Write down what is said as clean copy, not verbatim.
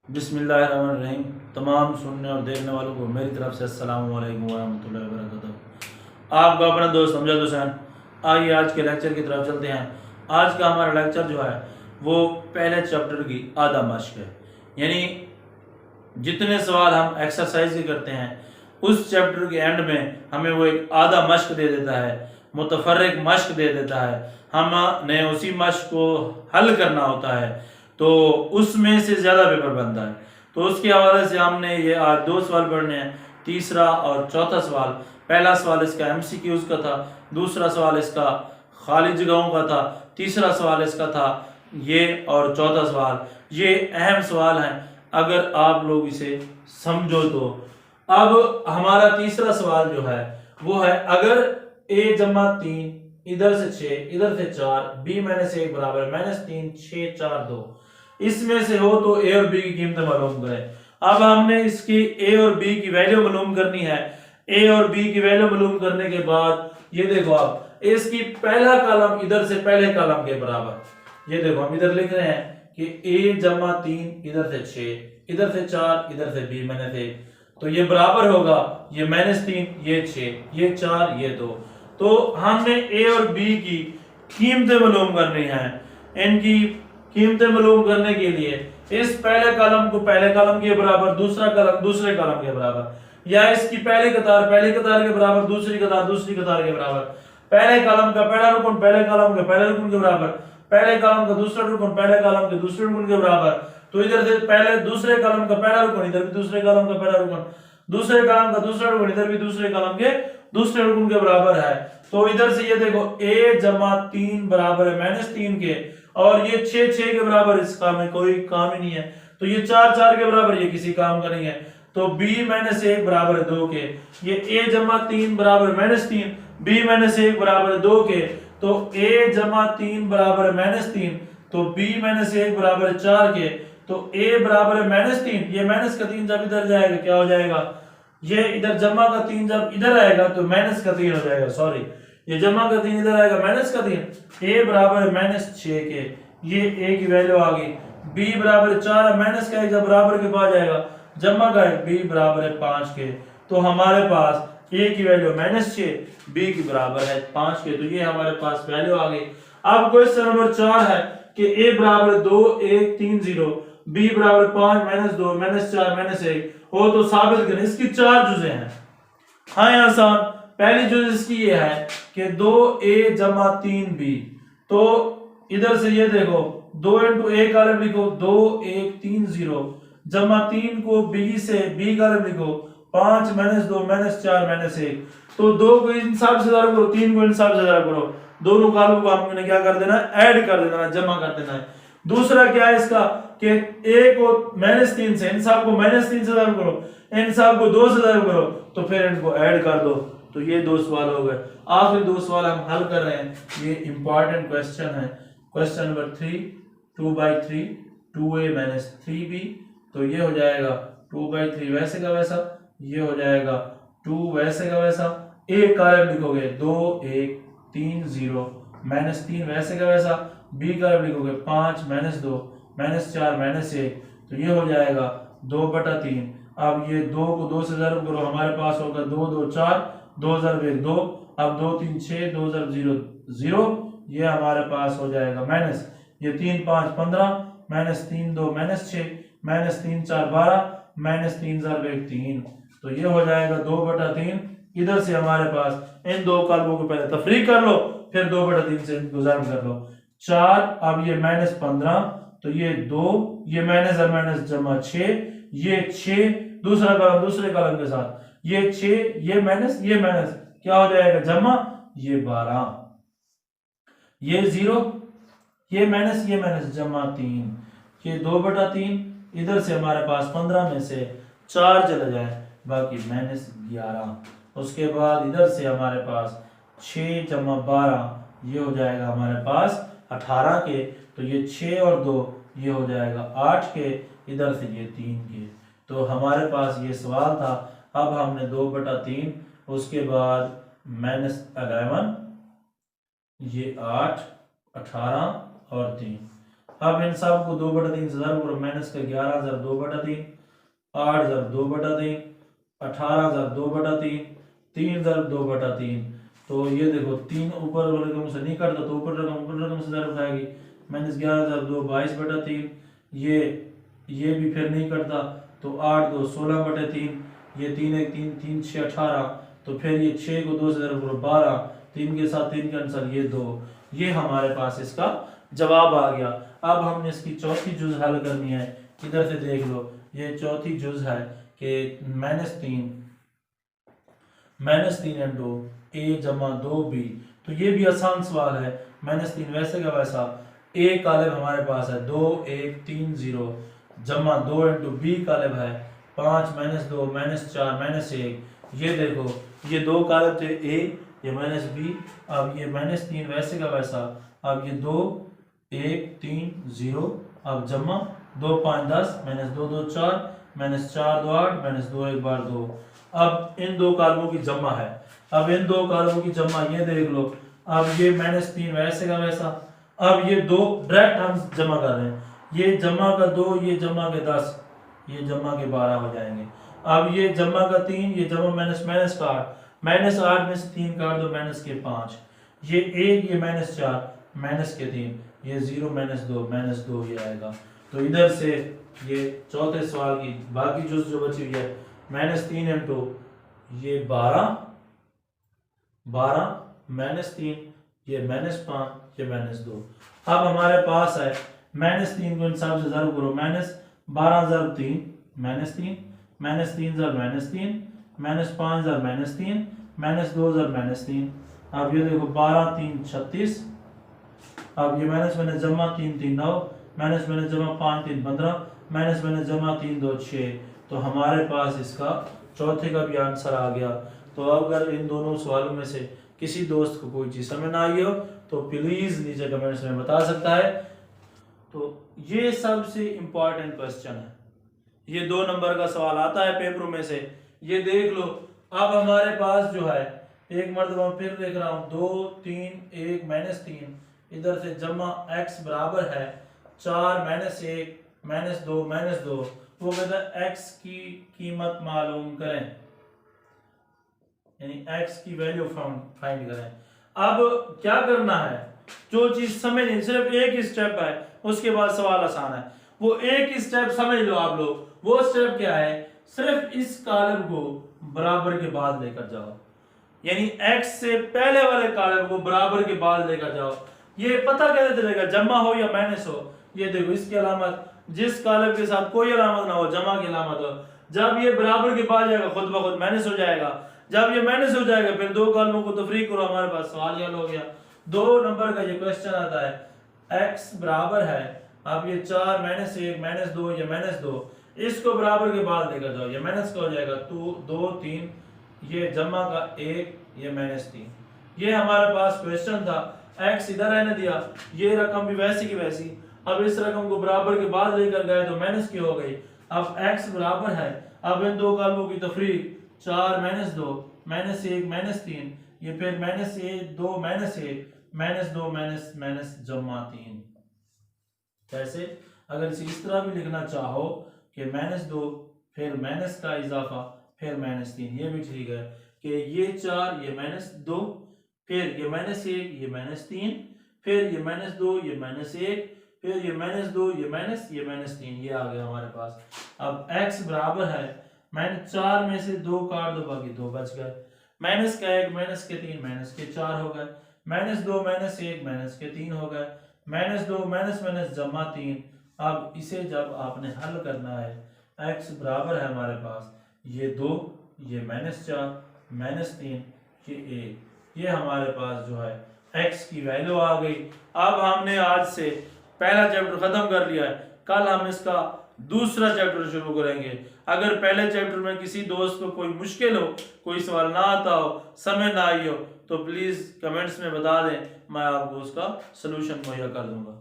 बिस्मिल्लाहिर्रहमानिर्रहीम। तमाम सुनने और देखने वालों को मेरी तरफ से अस्सलाम वालेकुम वरहमतुल्लाहि वबरकातुहू। आपका अपना दोस्त अमजद हुसैन। आइए आज के लेक्चर की तरफ चलते हैं। आज का हमारा लेक्चर जो है वो पहले चैप्टर की आधा मश्क है, यानी जितने सवाल हम एक्सरसाइज के करते हैं उस चैप्टर के एंड में हमें वो एक आधा मश्क दे देता है, मुतफर्रिक मश्क दे देता है। हमने उसी मश्क को हल करना होता है, तो उसमें से ज़्यादा पेपर बनता है। तो उसके हवाले से हमने ये आज दो सवाल पढ़ने हैं, तीसरा और चौथा सवाल। पहला सवाल इसका MCQs का था, दूसरा सवाल इसका खाली जगहों का था, तीसरा सवाल इसका था ये, और चौथा सवाल ये अहम सवाल हैं अगर आप लोग इसे समझो तो। अब हमारा तीसरा सवाल जो है वो है, अगर a जमा 3 इधर से 6 इधर से 4 b माइनस 1 बराबर -3 6 4 2 इसमें से हो तो a और b की कीमतें मालूम करें। अब हमने इसकी a और b की वैल्यू मालूम करनी है। a और b की वैल्यू मालूम करने के बाद ये देखो, आप इसकी पहला कॉलम इधर से पहले कॉलम के बराबर, ये देखो हम इधर लिख रहे हैं कि a जमा 3 इधर से 6 इधर से 4 इधर से b माइनस 1, तो ये बराबर होगा ये -3 ये 6 ये 4 ये 2। तो हमने a और b की कीमतें मालूम करनी है। इनकी कीमतें मालूम करने के लिए इस पहले कॉलम को पहले कॉलम के बराबर, दूसरा कॉलम दूसरे कॉलम के बराबर, या इसकी पहली कतार के बराबर, दूसरी कतार दूसरी कतार के बराबर, पहले कॉलम का पहला रुकन पहले कॉलम के पहले रुकन के बराबर, पहले कॉलम का दूसरा रुकन पहले कॉलम के दूसरे रुकन के बराबर। तो इधर से पहले दूसरे कॉलम का पहला रुकन, इधर भी दूसरे कॉलम का पहला रुकन, दूसरे कॉलम का दूसरा रुकन, इधर भी दूसरे कॉलम के दूसरे रुकन के बराबर है। तो इधर से ये देखो a जमा 3 बराबर है -3 के, और ये 6 के बराबर, इसका में कोई काम ही नहीं है। तो ये 4 के बराबर, ये किसी काम का नहीं है। तो b माइनस 1 बराबर है 2 के, ये a जमा 3 बराबर -3, b माइनस 1 बराबर 2 के, तो a जमा 3 बराबर -3, तो b माइनस 1 बराबर 4 के, तो a बराबर है -3, ये माइनस का 3 जब इधर जाएगा क्या हो जाएगा, ये इधर जमा का 3 जब इधर आएगा तो माइनस का 3 हो जाएगा, सॉरी ये जमा का 3 इधर आएगा माइनस का 3, a बराबर है -6 के, ये a की वैल्यू आ गई। b बराबर 4, माइनस का 1 जब बराबर के पास जाएगा जमा का 1, b बराबर है 5 के। तो हमारे पास a की वैल्यू -6, b की बराबर है 5 के, तो ये हमारे पास वैल्यू आ गई। अब क्वेश्चन नंबर 4 है कि a बराबर 2 1 3 0, b बराबर 5 -2 -4 -1 हो तो साबित करें। इसकी 4 जुज़े हैं। हाँ यहाँ आसान। पहली जुज़ इसकी ये है कि 2a जमा 3b, तो इधर से ये देखो 2 इंटू a कॉलम लिखो 2 1 3 0, जमा 3 को b से b कॉलम लिखो 5 -2 -4 -1, तो 2 को इन हिसाब से ज़रा करो, 3 को इन हिसाब से ज़रा करो, दोनों कॉलम को हमने क्या कर देना है, ऐड कर देना है, जमा कर देना है। दूसरा क्या है इसका कि a को -3 से, इन सब को -3 से ज़रा करो, इन सब को 2 से ज़रा करो, तो फिर इनको ऐड कर दो। तो ये 2 सवाल हो गए। आखिरी 2 सवाल हम हल कर रहे हैं, ये इंपॉर्टेंट क्वेश्चन है। क्वेश्चन नंबर 3 2/3 2a - 3b, तो ये हो जाएगा 2/3 वैसे का वैसा, ये हो जाएगा 2 वैसे का वैसा, a कॉलम लिखोगे 2 1 3 0 -3 वैसे का वैसा, b कॉलम लिखोगे 5 -2 -4 -1, तो ये हो जाएगा 2/3। अब ये 2 को 2 से ज़रब करो, हमारे पास होगा 2 2 4, 2 ज़रब 1 2, अब 2 3 6, 2 ज़रब 0 0, ये हमारे पास हो जाएगा माइनस, ये 3 5 15, -3 2 -6, -3 4 12, -3 ज़रब 1 3, तो ये हो जाएगा 2/3। इधर से हमारे पास इन 2 कॉलमों को पहले तफरीक कर लो, फिर 2/3 से इनको ज़रब कर लो 4, अब ये -15, तो ये 2, ये माइनस और माइनस जमा 6, ये 6, दूसरा कॉलम दूसरे कॉलम के साथ, ये 6, ये माइनस क्या हो जाएगा जमा, ये 12, ये 0, ये माइनस जमा 3, ये 2/3। इधर से हमारे पास 15 में से 4 चला जाए, बाकी -11। उसके बाद इधर से हमारे पास 6 जमा 12, ये हो जाएगा हमारे पास 18 के, तो ये 6 और 2 ये हो जाएगा 8 के, इधर से ये 3 के। तो हमारे पास ये सवाल था। अब हमने 2/3, उसके बाद -11, ये 8 18 और 3, अब इन सब को 2/3 से ज़रूर करो, माइनस का 11,000 2/3, 8,000 2/3, 18,000 2/3, 3,000 2/3। तो ये देखो 3 ऊपर वाले रकम से नहीं कटता तो ऊपर रकम से ज़रूर खाएगी, माइनस 11,000 2 22/3। ये भी फिर नहीं कटता तो 8 2 16/3, ये 3 1 3 3 6 18, तो फिर ये 6 को 2 से ज़रूर करो 12, 3 के साथ 3 का आंसर ये 2। ये हमारे पास इसका जवाब आ गया। अब हमने इसकी चौथी जुज हल करनी है। इधर से देख लो, ये चौथी जुज है कि -3 इंटू a जमा 2b। तो ये भी आसान सवाल है। -3 वैसे का वैसा, a कालिब हमारे पास है 2 1 3 0 जमा 2 इंटू b कालिब है 5 -2 -4 -1। ये देखो ये दो कालिब थे a, ये -b, अब ये -3 वैसे का वैसा, अब ये 2 1 3 0, अब जमा 2 5 10 -2 2 4 -4 2 8 -2 1 बार 2। अब इन दो कालमों की जमा है। अब इन दो कालमों की जमा ये देख लो, अब ये -3 वैसे का वैसा, अब ये दो डायरेक्ट हम जमा कर रहे हैं, ये जमा का 2 ये जमा के 10 ये जमा के 12 हो जाएंगे। अब ये जमा का 3 ये जमा माइनस का 8, -8 में से 3 काट दो -5, ये 1 ये -4 -3, ये 0 -2 ये आएगा। तो इधर से ये चौथे सवाल की बाकी जो बची हुई है, -3 इंटू ये 12 -3 ये -5 ये -2। अब हमारे पास है -3 को इन सब से ज़रूर करो, -12,000 3 -3 -3,000 -3 -5,000 -3 -2,000 -3। अब ये देखो 12 3 36, अब ये माइनस जमा 3 3 9 माइनस जमा 5 3 15 माइनस जमा 3 2 6। तो हमारे पास इसका चौथे का भी आंसर आ गया। तो अगर इन दोनों सवालों में से किसी दोस्त को कोई चीज़ समझ ना आई हो तो प्लीज़ नीचे कमेंट्स में बता सकता है। तो ये सबसे इम्पोर्टेंट क्वेश्चन है, ये 2 नंबर का सवाल आता है पेपरों में से, ये देख लो। अब हमारे पास जो है एक मरतबा फिर देख रहा हूँ 2 3 1 -3, इधर से जमा x बराबर है 4 -1 -2 वो कहता है x की कीमत मालूम करें, यानी x की वैल्यू फाइंड करें। अब क्या करना है, जो चीज समझ नहीं, सिर्फ एक ही स्टेप है, उसके बाद सवाल आसान है। वो एक ही स्टेप समझ लो आप लोग। वो स्टेप क्या है, सिर्फ इस कॉलम को बराबर के बाद लेकर जाओ, यानी x से पहले वाले कॉलम को बराबर के बाद लेकर जाओ। ये पता कैसे चलेगा, जमा हो या माइनस हो। ये देखो इसकी अलामत, जिस कॉलम के साथ कोई अलामत ना हो जमा की अलामत हो, जब ये बराबर के बाद जाएगा खुद ब खुद माइनस हो जाएगा। जब ये माइनस हो जाएगा फिर दो कॉलमों को तफरीक करो, हमारे पास सवाल हल हो गया। 2 नंबर का ये क्वेश्चन आता है, x बराबर है, अब ये 4 -1 -2 ये -2, इसको बराबर के बाद लेकर जाओ, ये माइनस का हो जाएगा 2 3, ये जमा का 1 ये -3। ये हमारे पास क्वेश्चन था, x इधर रहने दिया, ये रकम भी वैसी की वैसी। अब इस रकम को बराबर के बाद लेकर गए तो माइनस की हो गई। अब x बराबर है, अब इन दो कॉलमों की तफरीक 4 -2 -1 -3, ये फिर -2 -1 जमा 3। कैसे, अगर इसे इस तरह भी लिखना चाहो कि -2 फिर माइनस का इजाफा फिर -3, ये भी ठीक है कि ये 4 ये -2 फिर ये -1 ये -3 फिर ये -2 ये -1 फिर ये -2 ये -3, ये आ गया हमारे पास। अब x बराबर है, -4 में से 2 काट दो, बाकी 2 बच गए, माइनस का 1 माइनस के 3 माइनस के 4 हो गए, -2 -1 माइनस के 3 हो गए, -2 जमा 3। अब इसे जब आपने हल करना है, x बराबर है हमारे पास ये 2 ये -4 -3 ये 1, ये हमारे पास जो है x की वैल्यू आ गई। अब हमने आज से पहला चैप्टर खत्म कर लिया है, कल हम इसका दूसरा चैप्टर शुरू करेंगे। अगर पहले चैप्टर में किसी दोस्त को कोई मुश्किल हो, कोई सवाल ना आता हो, समझ ना आई हो, तो प्लीज़ कमेंट्स में बता दें, मैं आपको उसका सलूशन मुहैया कर दूंगा।